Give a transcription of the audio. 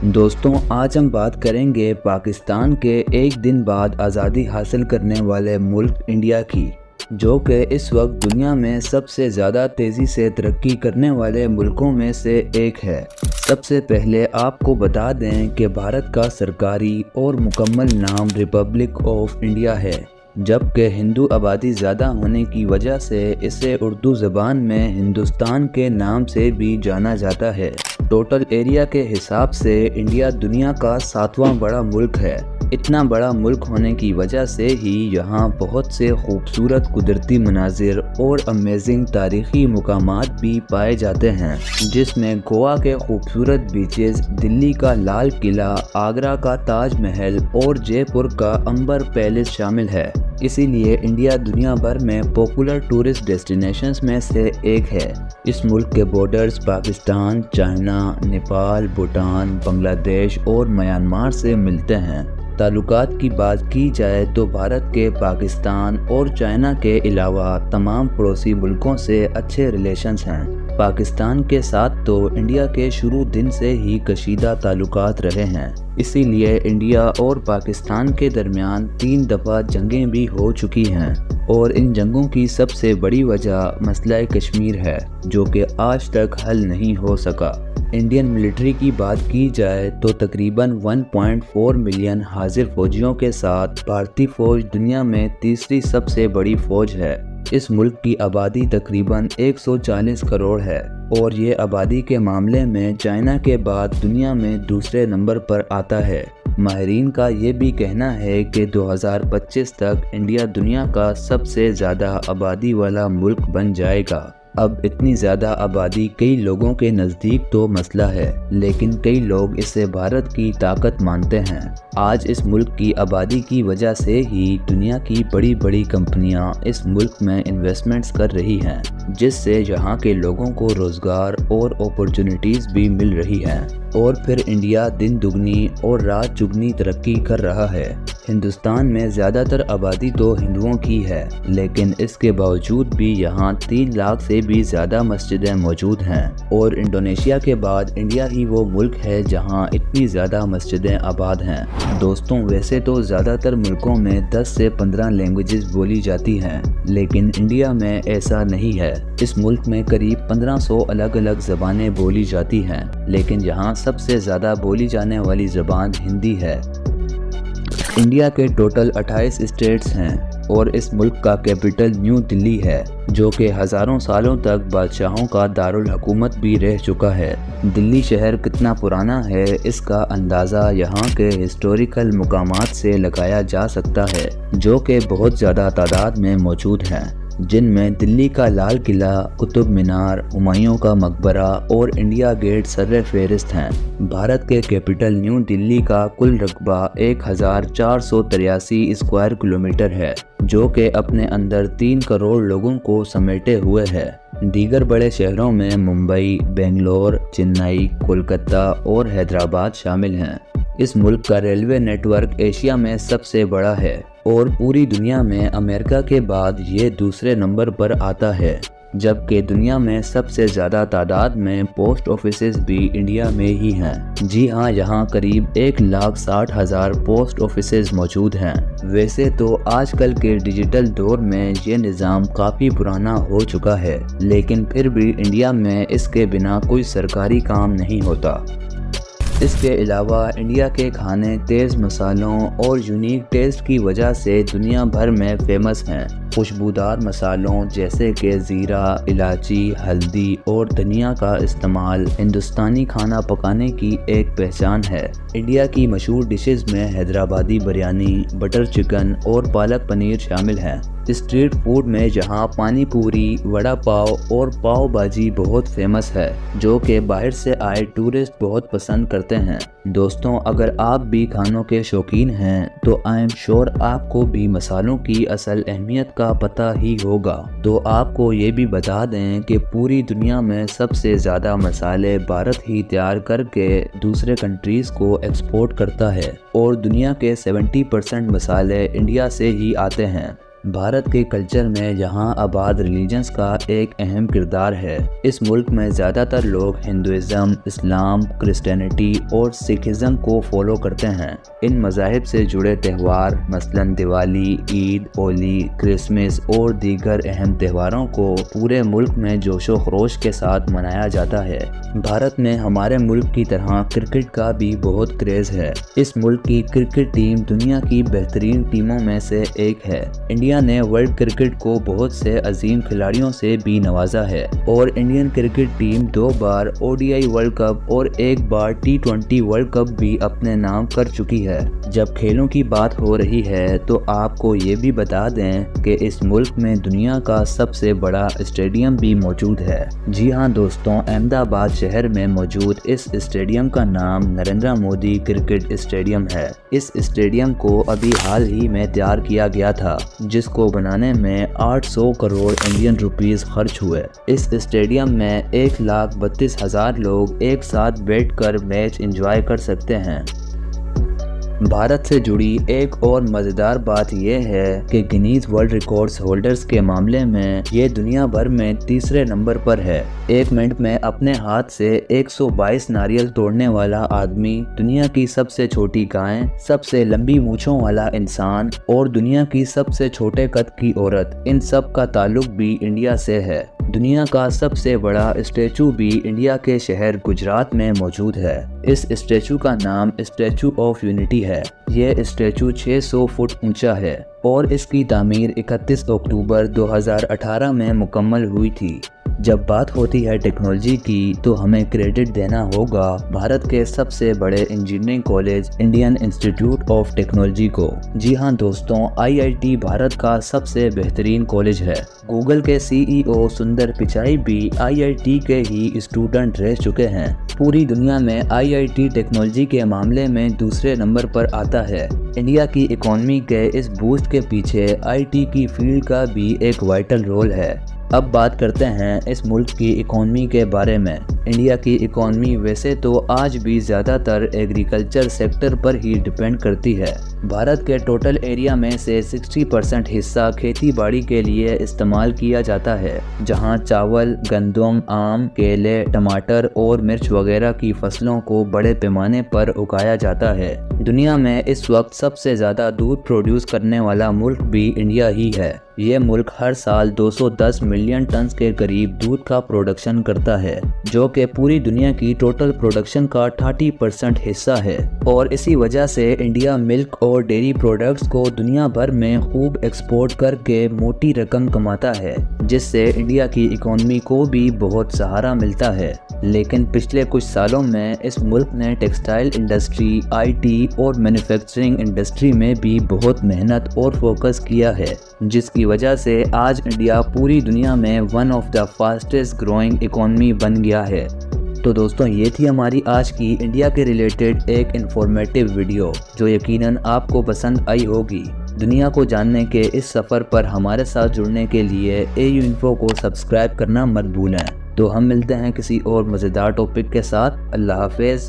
दोस्तों आज हम बात करेंगे पाकिस्तान के एक दिन बाद आज़ादी हासिल करने वाले मुल्क इंडिया की, जो कि इस वक्त दुनिया में सबसे ज़्यादा तेज़ी से तरक्की करने वाले मुल्कों में से एक है। सबसे पहले आपको बता दें कि भारत का सरकारी और मुकम्मल नाम रिपब्लिक ऑफ इंडिया है, जबकि हिंदू आबादी ज़्यादा होने की वजह से इसे उर्दू ज़बान में हिंदुस्तान के नाम से भी जाना जाता है। टोटल एरिया के हिसाब से इंडिया दुनिया का 7वां बड़ा मुल्क है। इतना बड़ा मुल्क होने की वजह से ही यहाँ बहुत से खूबसूरत कुदरती मनाजिर और अमेजिंग तारीख़ी मुकामात भी पाए जाते हैं, जिसमें गोवा के खूबसूरत बीचेस, दिल्ली का लाल किला, आगरा का ताज महल और जयपुर का अंबर पैलेस शामिल है। इसीलिए इंडिया दुनिया भर में पॉपुलर टूरिस्ट डेस्टिनेशंस में से एक है। इस मुल्क के बॉर्डर्स पाकिस्तान, चाइना, नेपाल, भूटान, बांग्लादेश और म्यांमार से मिलते हैं। ताल्लुकात की बात की जाए तो भारत के पाकिस्तान और चाइना के अलावा तमाम पड़ोसी मुल्कों से अच्छे रिलेशंस हैं। पाकिस्तान के साथ तो इंडिया के शुरू दिन से ही कशीदा ताल्लुकात रहे हैं। इसीलिए इंडिया और पाकिस्तान के दरमियान 3 दफ़ा जंगें भी हो चुकी हैं और इन जंगों की सबसे बड़ी वजह मसला कश्मीर है, जो कि आज तक हल नहीं हो सका। इंडियन मिलिट्री की बात की जाए तो तकरीबन 1.4 मिलियन हाजिर फौजियों के साथ भारतीय फौज दुनिया में तीसरी सबसे बड़ी फौज है। इस मुल्क की आबादी तकरीबन 140 करोड़ है और ये आबादी के मामले में चाइना के बाद दुनिया में दूसरे नंबर पर आता है। माहिरीन का ये भी कहना है कि 2025 तक इंडिया दुनिया का सबसे ज़्यादा आबादी वाला मुल्क बन जाएगा। अब इतनी ज़्यादा आबादी कई लोगों के नज़दीक तो मसला है, लेकिन कई लोग इसे भारत की ताकत मानते हैं। आज इस मुल्क की आबादी की वजह से ही दुनिया की बड़ी बड़ी कंपनियां इस मुल्क में इन्वेस्टमेंट्स कर रही हैं, जिससे यहाँ के लोगों को रोज़गार और अपॉर्चुनिटीज़ भी मिल रही हैं। और फिर इंडिया दिन दुगनी और रात चुगनी तरक्की कर रहा है। हिंदुस्तान में ज़्यादातर आबादी तो हिंदुओं की है, लेकिन इसके बावजूद भी यहाँ 3 लाख से भी ज़्यादा मस्जिदें मौजूद हैं और इंडोनेशिया के बाद इंडिया ही वो मुल्क है जहाँ इतनी ज़्यादा मस्जिदें आबाद हैं। दोस्तों वैसे तो ज़्यादातर मुल्कों में 10 से 15 लैंग्वेजेस बोली जाती हैं, लेकिन इंडिया में ऐसा नहीं है। इस मुल्क में करीब 1500 अलग अलग ज़बानें बोली जाती हैं, लेकिन यहाँ सबसे ज़्यादा बोली जाने वाली ज़बान हिंदी है। इंडिया के टोटल 28 स्टेट्स हैं और इस मुल्क का कैपिटल न्यू दिल्ली है, जो कि हज़ारों सालों तक बादशाहों का दारुल हुकूमत भी रह चुका है। दिल्ली शहर कितना पुराना है, इसका अंदाज़ा यहाँ के हिस्टोरिकल मुकामात से लगाया जा सकता है, जो कि बहुत ज़्यादा तादाद में मौजूद हैं, जिनमें दिल्ली का लाल किला, कुतुब मीनार, हुमायूं का मकबरा और इंडिया गेट सर्रे फहरिस्त हैं। भारत के कैपिटल न्यू दिल्ली का कुल रकबा 1483 स्क्वायर किलोमीटर है, जो कि अपने अंदर 3 करोड़ लोगों को समेटे हुए है। दीगर बड़े शहरों में मुंबई, बेंगलोर, चेन्नई, कोलकाता और हैदराबाद शामिल हैं। इस मुल्क का रेलवे नेटवर्क एशिया में सबसे बड़ा है और पूरी दुनिया में अमेरिका के बाद ये दूसरे नंबर पर आता है, जबकि दुनिया में सबसे ज़्यादा तादाद में पोस्ट ऑफिसेज भी इंडिया में ही हैं। जी हाँ, यहाँ करीब 1,60,000 पोस्ट ऑफिसेज मौजूद हैं। वैसे तो आजकल के डिजिटल दौर में ये निज़ाम काफ़ी पुराना हो चुका है, लेकिन फिर भी इंडिया में इसके बिना कोई सरकारी काम नहीं होता। इसके अलावा इंडिया के खाने तेज़ मसालों और यूनिक टेस्ट की वजह से दुनिया भर में फेमस हैं। खुशबूदार मसालों जैसे कि ज़ीरा, इलायची, हल्दी और धनिया का इस्तेमाल हिंदुस्तानी खाना पकाने की एक पहचान है। इंडिया की मशहूर डिशेस में हैदराबादी बिरयानी, बटर चिकन और पालक पनीर शामिल हैं। स्ट्रीट फूड में जहां पानी पूरी, वड़ा पाव और पाव भाजी बहुत फेमस है, जो कि बाहर से आए टूरिस्ट बहुत पसंद करते हैं। दोस्तों अगर आप भी खानों के शौकीन हैं तो आई एम श्योर आपको भी मसालों की असल अहमियत का पता ही होगा। तो आपको ये भी बता दें कि पूरी दुनिया में सबसे ज़्यादा मसाले भारत ही तैयार करके दूसरे कंट्रीज़ को एक्सपोर्ट करता है और दुनिया के 70% मसाले इंडिया से ही आते हैं। بھارت کے کلچر میں یہاں آباد ریلیجنز کا ایک اہم کردار ہے۔ اس ملک میں زیادہ تر لوگ ہندوازم، اسلام، کرسچینٹی اور سکھزم کو فالو کرتے ہیں۔ ان مذاہب سے جڑے تہوار مثلاً دیوالی، عید، ہولی، کرسمس اور دیگر اہم تہواروں کو پورے ملک میں جوش و خروش کے ساتھ منایا جاتا ہے۔ بھارت میں ہمارے ملک کی طرح کرکٹ کا بھی بہت کریز ہے۔ اس ملک کی کرکٹ ٹیم دنیا کی بہترین ٹیموں میں سے ایک ہے۔ انڈیا نے ورلڈ کرکٹ کو بہت سے عظیم کھلاڑیوں سے بھی نوازا ہے اور انڈین کرکٹ ٹیم 2 بار ODI ورلڈ کپ اور 1 بار T20 ورلڈ کپ بھی اپنے نام کر چکی ہے۔ جب کھیلوں کی بات ہو رہی ہے تو آپ کو یہ بھی بتا دیں کہ اس ملک میں دنیا کا سب سے بڑا اسٹیڈیم بھی موجود ہے۔ جی ہاں دوستوں، احمد آباد شہر میں موجود اس اسٹیڈیم کا نام نریندر مودی کرکٹ اسٹیڈیم ہے۔ اس اسٹیڈیم کو ابھی حال ہی میں تیار کیا گیا تھا، جس کو بنانے میں 800 کروڑ انڈین روپیز خرچ ہوئے۔ اس اسٹیڈیم میں 1,32,000 لوگ ایک ساتھ بیٹھ کر میچ انجوائے کر سکتے ہیں۔ بھارت سے جڑی ایک اور مزیدار بات یہ ہے کہ گنیز ورلڈ ریکارڈز ہولڈرز کے معاملے میں یہ دنیا بھر میں تیسرے نمبر پر ہے۔ 1 منٹ میں اپنے ہاتھ سے 122 ناریل توڑنے والا آدمی، دنیا کی سب سے چھوٹی گائے، سب سے لمبی مونچھوں والا انسان اور دنیا کی سب سے چھوٹے قد کی عورت، ان سب کا تعلق بھی انڈیا سے ہے۔ دنیا کا سب سے بڑا اسٹیچو بھی انڈیا کے شہر گجرات میں موجود ہے۔ اس اسٹیچو کا نام اسٹیچو آف یونٹی ہے۔ یہ اسٹیچو 600 فٹ اونچا ہے اور اس کی تعمیر 31 اکتوبر 2018 میں مکمل ہوئی تھی۔ جب بات ہوتی ہے ٹیکنالوجی کی تو ہمیں کریڈٹ دینا ہوگا بھارت کے سب سے بڑے engineering college Indian institute of technology کو۔ جی ہاں دوستوں، IIT بھارت کا سب سے بہترین کالج ہے۔ گوگل کے CEO سندر پچائی بھی IIT کے ہی اسٹوڈنٹ رہ چکے ہیں۔ پوری دنیا میں IIT ٹیکنالوجی کے معاملے میں دوسرے نمبر پر آتا ہے۔ انڈیا کی اکانومی کے اس بوسٹ کے پیچھے IT کی فیلڈ کا بھی ایک وائٹل رول ہے۔ اب بات کرتے ہیں اس ملک کی اکانومی کے بارے میں۔ انڈیا کی اکانومی ویسے تو آج بھی زیادہ تر ایگریکلچر سیکٹر پر ہی ڈیپینڈ کرتی ہے۔ بھارت کے ٹوٹل ایریا میں سے 60% حصہ کھیتی باڑی کے لیے استعمال کیا جاتا ہے، جہاں چاول، گندم، آم، کیلے، ٹماٹر اور مرچ وغیرہ کی فصلوں کو بڑے پیمانے پر اگایا جاتا ہے۔ دنیا میں اس وقت سب سے زیادہ دودھ پروڈیوس کرنے والا ملک بھی انڈیا ہی ہے۔ یہ ملک ہر سال 210 ملین ٹنز کے قریب دودھ کا پروڈکشن کرتا ہے، جو کہ پوری دنیا کی ٹوٹل پروڈکشن کا 30% حصہ ہے، اور اسی وجہ سے انڈیا ملک اور ڈیری پروڈکٹس کو دنیا بھر میں خوب ایکسپورٹ کر کے موٹی رقم کماتا ہے، جس سے انڈیا کی اکانومی کو بھی بہت سہارا ملتا ہے۔ لیکن پچھلے کچھ سالوں میں اس ملک نے ٹیکسٹائل انڈسٹری، IT اور مینوفیکچرنگ انڈسٹری میں بھی بہت محنت اور فوکس کیا ہے، جس کی وجہ سے آج انڈیا پوری دنیا میں one of the fastest growing economy بن گیا ہے۔ تو دوستوں، یہ تھی ہماری آج کی انڈیا کے ریلیٹڈ ایک انفارمیٹیو ویڈیو، جو یقیناً آپ کو پسند آئی ہوگی۔ دنیا کو جاننے کے اس سفر پر ہمارے ساتھ جڑنے کے لیے AU انفو کو سبسکرائب کرنا مت بھولیں۔ تو ہم ملتے ہیں کسی اور مزیدار ٹاپک کے ساتھ۔ اللہ حافظ۔